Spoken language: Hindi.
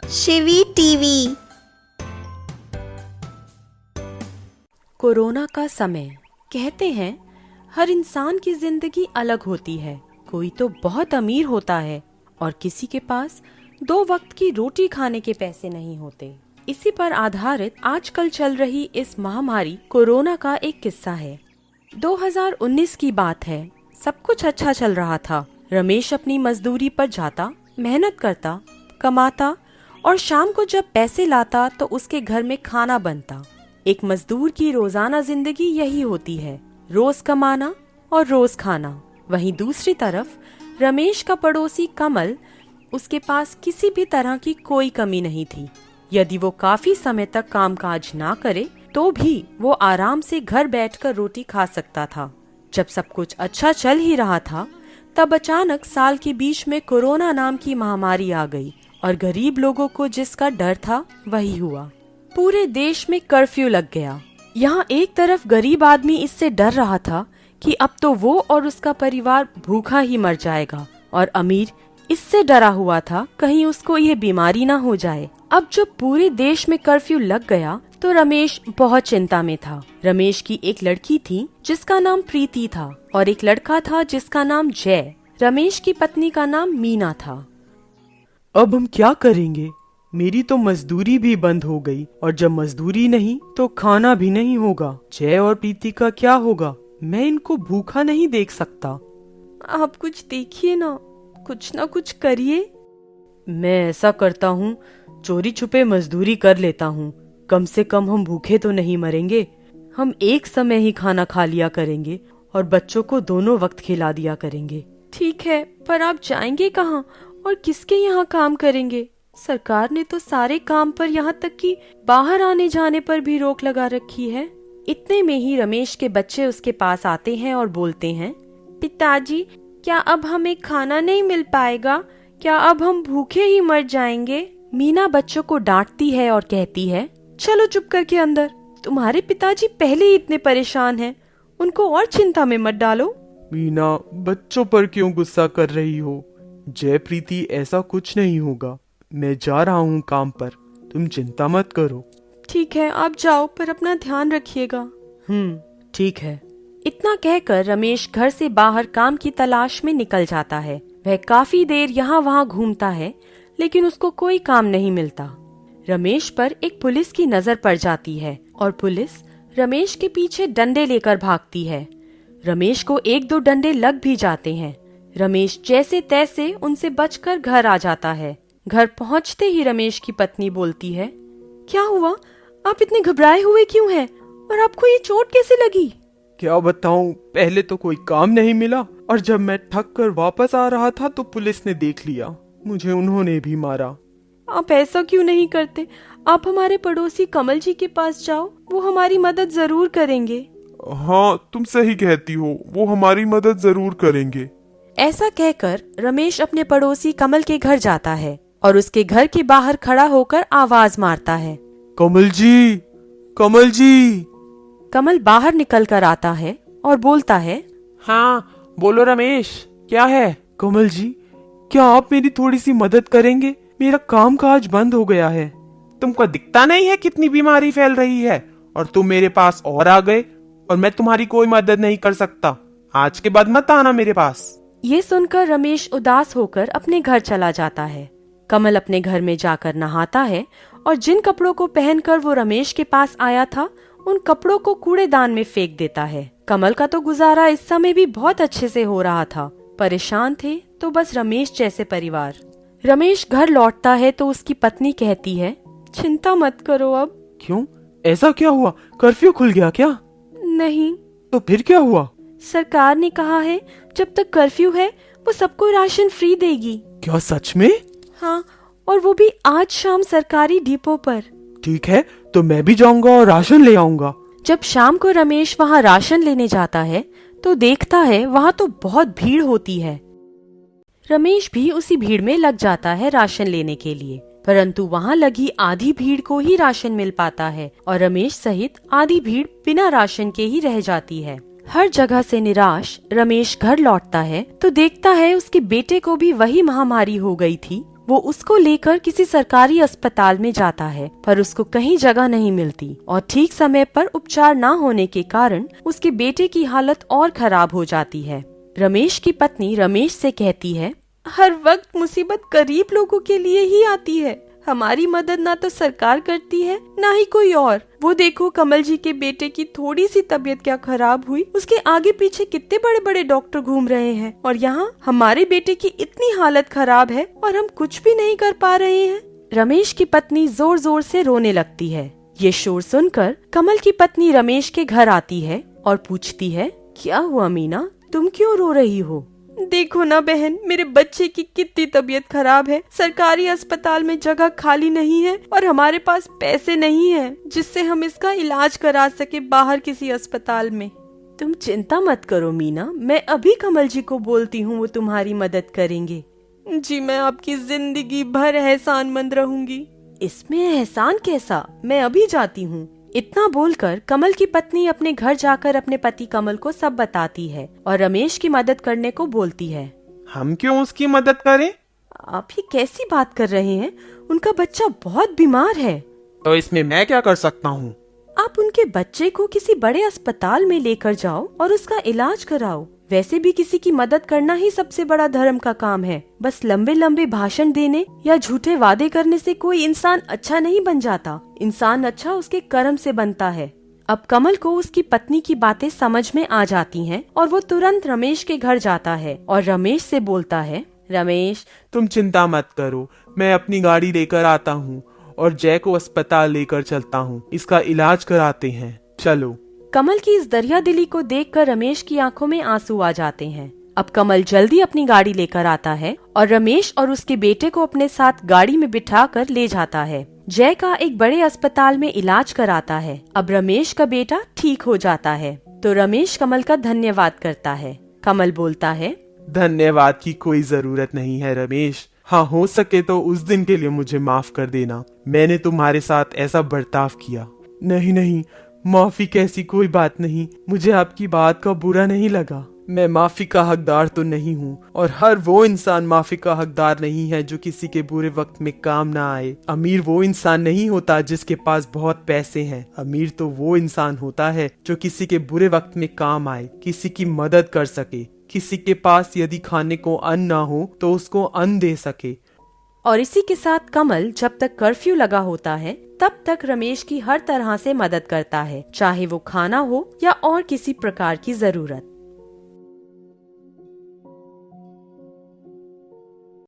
शिवी टीवी। कोरोना का समय। कहते हैं हर इंसान की जिंदगी अलग होती है। कोई तो बहुत अमीर होता है और किसी के पास 2 वक्त की रोटी खाने के पैसे नहीं होते। इसी पर आधारित आजकल चल रही इस महामारी कोरोना का एक किस्सा है। 2019 की बात है। सब कुछ अच्छा चल रहा था। रमेश अपनी मजदूरी पर जाता, मेहनत करता, कमाता और शाम को जब पैसे लाता तो उसके घर में खाना बनता। एक मजदूर की रोजाना जिंदगी यही होती है, रोज कमाना और रोज खाना। वहीं दूसरी तरफ रमेश का पड़ोसी कमल, उसके पास किसी भी तरह की कोई कमी नहीं थी। यदि वो काफी समय तक कामकाज ना करे तो भी वो आराम से घर बैठकर रोटी खा सकता था। जब सब कुछ अच्छा चल ही रहा था तब अचानक साल के बीच में कोरोना नाम की महामारी आ गई और गरीब लोगों को जिसका डर था वही हुआ। पूरे देश में कर्फ्यू लग गया। यहाँ एक तरफ गरीब आदमी इससे डर रहा था कि अब तो वो और उसका परिवार भूखा ही मर जाएगा, और अमीर इससे डरा हुआ था कहीं उसको ये बीमारी ना हो जाए। अब जब पूरे देश में कर्फ्यू लग गया तो रमेश बहुत चिंता में था। रमेश की एक लड़की थी जिसका नाम प्रीति था और एक लड़का था जिसका नाम जय। रमेश की पत्नी का नाम मीना था। अब हम क्या करेंगे? मेरी तो मजदूरी भी बंद हो गई और जब मजदूरी नहीं तो खाना भी नहीं होगा। जय और प्रीति का क्या होगा? मैं इनको भूखा नहीं देख सकता। आप कुछ देखिए ना कुछ करिए। मैं ऐसा करता हूँ, चोरी छुपे मजदूरी कर लेता हूँ। कम से कम हम भूखे तो नहीं मरेंगे। हम एक समय ही खाना खा लिया करेंगे और बच्चों को दोनों वक्त खिला दिया करेंगे। ठीक है, पर आप जाएंगे कहाँ और किसके यहाँ काम करेंगे? सरकार ने तो सारे काम पर, यहाँ तक कि बाहर आने जाने पर भी रोक लगा रखी है। इतने में ही रमेश के बच्चे उसके पास आते हैं और बोलते हैं, पिताजी, क्या अब हमें खाना नहीं मिल पाएगा? क्या अब हम भूखे ही मर जाएंगे? मीना बच्चों को डांटती है और कहती है, चलो चुप करके अंदर। तुम्हारे पिताजी पहले ही इतने परेशान हैं, उनको और चिंता में मत डालो। मीना, बच्चों पर क्यों गुस्सा कर रही हो? जय प्रीति, ऐसा कुछ नहीं होगा। मैं जा रहा हूँ काम पर, तुम चिंता मत करो। ठीक है, आप जाओ, पर अपना ध्यान रखिएगा। ठीक है। इतना कहकर रमेश घर से बाहर काम की तलाश में निकल जाता है। वह काफी देर यहाँ वहाँ घूमता है लेकिन उसको कोई काम नहीं मिलता। रमेश पर एक पुलिस की नजर पड़ जाती है और पुलिस रमेश के पीछे डंडे लेकर भागती है। रमेश को 1-2 डंडे लग भी जाते हैं। रमेश जैसे तैसे उनसे बचकर घर आ जाता है। घर पहुंचते ही रमेश की पत्नी बोलती है, क्या हुआ? आप इतने घबराए हुए क्यों हैं? और आपको ये चोट कैसे लगी? क्या बताऊं, पहले तो कोई काम नहीं मिला और जब मैं थक कर वापस आ रहा था तो पुलिस ने देख लिया। मुझे उन्होंने भी मारा। आप ऐसा क्यों नहीं करते? आप हमारे पड़ोसी कमल जी के पास जाओ, वो हमारी मदद जरूर करेंगे। हाँ, तुम सही कहती हो, वो हमारी मदद जरूर करेंगे। ऐसा कहकर रमेश अपने पड़ोसी कमल के घर जाता है और उसके घर के बाहर खड़ा होकर आवाज मारता है, कमल जी, कमल जी। कमल बाहर निकल कर आता है और बोलता है, हाँ बोलो रमेश, क्या है? कमल जी, क्या आप मेरी थोड़ी सी मदद करेंगे? मेरा काम काज बंद हो गया है। तुमको दिखता नहीं है कितनी बीमारी फैल रही है और तुम मेरे पास और आ गए और मैं तुम्हारी कोई मदद नहीं कर सकता। आज के बाद मत आना मेरे पास। ये सुनकर रमेश उदास होकर अपने घर चला जाता है। कमल अपने घर में जाकर नहाता है और जिन कपड़ों को पहनकर वो रमेश के पास आया था उन कपड़ों को कूड़ेदान में फेंक देता है। कमल का तो गुजारा इस समय भी बहुत अच्छे से हो रहा था। परेशान थे तो बस रमेश जैसे परिवार। रमेश घर लौटता है तो उसकी पत्नी कहती है, चिंता मत करो अब। क्यों, ऐसा क्या हुआ? कर्फ्यू खुल गया क्या? नहीं। तो फिर क्या हुआ? सरकार ने कहा है जब तक कर्फ्यू है वो सबको राशन फ्री देगी। क्या सच में? हाँ, और वो भी आज शाम सरकारी डिपो पर। ठीक है, तो मैं भी जाऊंगा और राशन ले आऊंगा। जब शाम को रमेश वहाँ राशन लेने जाता है तो देखता है वहाँ तो बहुत भीड़ होती है। रमेश भी उसी भीड़ में लग जाता है राशन लेने के लिए, परंतु वहाँ लगी आधी भीड़ को ही राशन मिल पाता है और रमेश सहित आधी भीड़ बिना राशन के ही रह जाती है। हर जगह से निराश रमेश घर लौटता है तो देखता है उसके बेटे को भी वही महामारी हो गई थी। वो उसको लेकर किसी सरकारी अस्पताल में जाता है, पर उसको कहीं जगह नहीं मिलती और ठीक समय पर उपचार न होने के कारण उसके बेटे की हालत और खराब हो जाती है। रमेश की पत्नी रमेश से कहती है, हर वक्त मुसीबत गरीब लोगों के लिए ही आती है। हमारी मदद ना तो सरकार करती है ना ही कोई और। वो देखो कमल जी के बेटे की थोड़ी सी तबीयत क्या खराब हुई, उसके आगे पीछे कितने बड़े बड़े डॉक्टर घूम रहे हैं और यहाँ हमारे बेटे की इतनी हालत खराब है और हम कुछ भी नहीं कर पा रहे हैं। रमेश की पत्नी जोर जोर से रोने लगती है। ये शोर सुनकर कमल की पत्नी रमेश के घर आती है और पूछती है, क्या हुआ मीना, तुम क्यों रो रही हो? देखो ना बहन, मेरे बच्चे की कितनी तबीयत खराब है। सरकारी अस्पताल में जगह खाली नहीं है और हमारे पास पैसे नहीं है जिससे हम इसका इलाज करा सके बाहर किसी अस्पताल में। तुम चिंता मत करो मीना, मैं अभी कमल जी को बोलती हूँ, वो तुम्हारी मदद करेंगे। जी मैं आपकी जिंदगी भर एहसानमंद रहूंगी। इसमें एहसान कैसा, मैं अभी जाती हूँ। इतना बोलकर कमल की पत्नी अपने घर जाकर अपने पति कमल को सब बताती है और रमेश की मदद करने को बोलती है। हम क्यों उसकी मदद करें? आप ही कैसी बात कर रहे हैं? उनका बच्चा बहुत बीमार है। तो इसमें मैं क्या कर सकता हूँ? आप उनके बच्चे को किसी बड़े अस्पताल में लेकर जाओ और उसका इलाज कराओ। वैसे भी किसी की मदद करना ही सबसे बड़ा धर्म का काम है। बस लंबे लंबे भाषण देने या झूठे वादे करने से कोई इंसान अच्छा नहीं बन जाता। इंसान अच्छा उसके कर्म से बनता है। अब कमल को उसकी पत्नी की बातें समझ में आ जाती हैं और वो तुरंत रमेश के घर जाता है और रमेश से बोलता है, रमेश तुम चिंता मत करो, मैं अपनी गाड़ी लेकर आता हूँ और जय को अस्पताल लेकर चलता हूँ, इसका इलाज कराते हैं, चलो। कमल की इस दरिया दिली को देखकर रमेश की आंखों में आंसू आ जाते हैं। अब कमल जल्दी अपनी गाड़ी लेकर आता है और रमेश और उसके बेटे को अपने साथ गाड़ी में बिठाकर ले जाता है। जय का एक बड़े अस्पताल में इलाज कराता है। अब रमेश का बेटा ठीक हो जाता है तो रमेश कमल का धन्यवाद करता है। कमल बोलता है, धन्यवाद की कोई जरूरत नहीं है रमेश। हाँ, हो सके तो उस दिन के लिए मुझे माफ कर देना, मैंने तुम्हारे साथ ऐसा बर्ताव किया। नहीं नहीं, माफी कैसी कोई बात नहीं, मुझे आपकी बात का बुरा नहीं लगा। मैं माफी का हकदार तो नहीं हूँ और हर वो इंसान माफी का हकदार नहीं है जो किसी के बुरे वक्त में काम ना आए। अमीर वो इंसान नहीं होता जिसके पास बहुत पैसे हैं। अमीर तो वो इंसान होता है जो किसी के बुरे वक्त में काम आए, किसी की मदद कर सके, किसी के पास यदि खाने को अन्न ना हो तो उसको अन्न दे सके। और इसी के साथ कमल जब तक कर्फ्यू लगा होता है तब तक रमेश की हर तरह से मदद करता है, चाहे वो खाना हो या और किसी प्रकार की जरूरत।